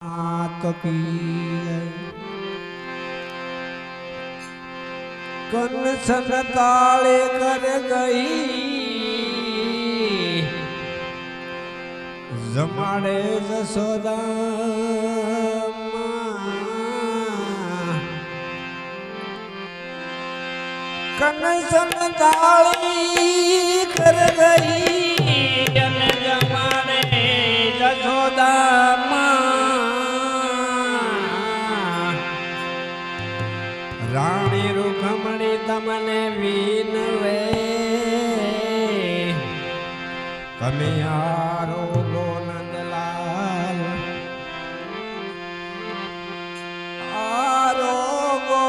नाथ की कंसन ताले कर गई जमाड़े जसोदा कंसन ताली कर गई जमाड़े जसोदा रानी रुखमणी तमने वीनवे તમે આરોગો નંદલાલ આરોગો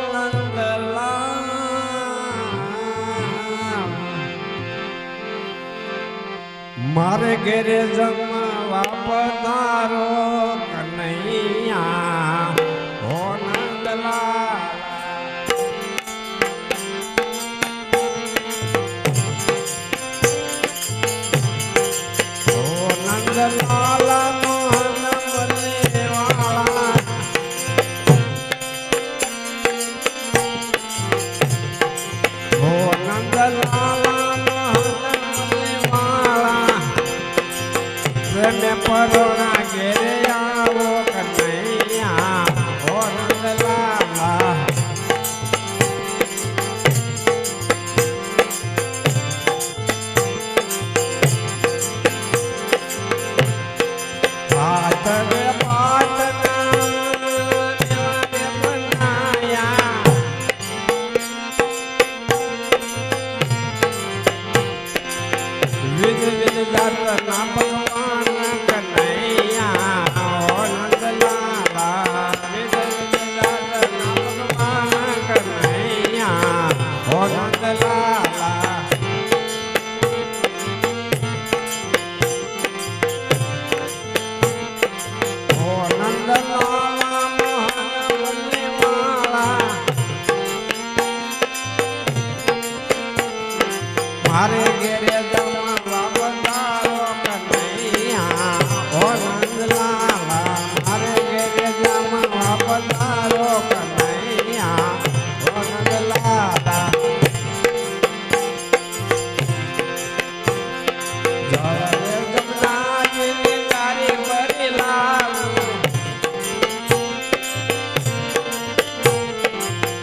નંદલાલ મારે ઘેરે જમવા પધારો કનૈયા ઓ નંદલાલ લાલા મોહન મલેવાળા હો નંદ લાલા મોહન મલેવાળા પ્રેમે પરોણા ઘેરે આવો કનૈયા હો નંદ લાલા પાટવે પાટના દેવાને બનાયા વિધ વિધ જાતના ભગવાન કનૈયા ઓ નંદલાલા વિધ વિધ જાતના ભગવાન કનૈયા ઓ નંદલાલા મારે ઘેરે જમવા પધારો કનૈયા ઓ નંદલાલા મારે ઘેરે જમવા પધારો કનૈયા ઓ નંદલાલા જળે જમનાજીની તારી ભરી લાવું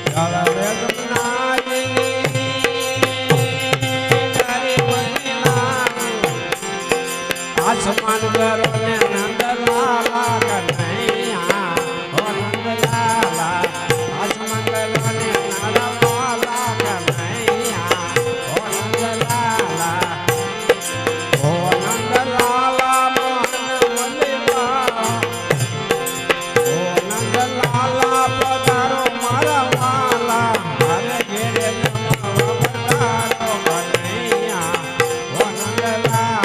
જળે જમનાજીની આસમાન કરો ને નંદલાલા કનૈયા ઓ નંદલાલા આસમાન કરો ને નંદલાલા કનૈયા ઓ નંદલાલા ઓ નંદલાલા મોહન મલેવાળા ઓ નંદલાલા પધારો મારા વાલા મારે ઘેરે જમવા પધારો કનૈયા ઓ નંદલાલા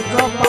Go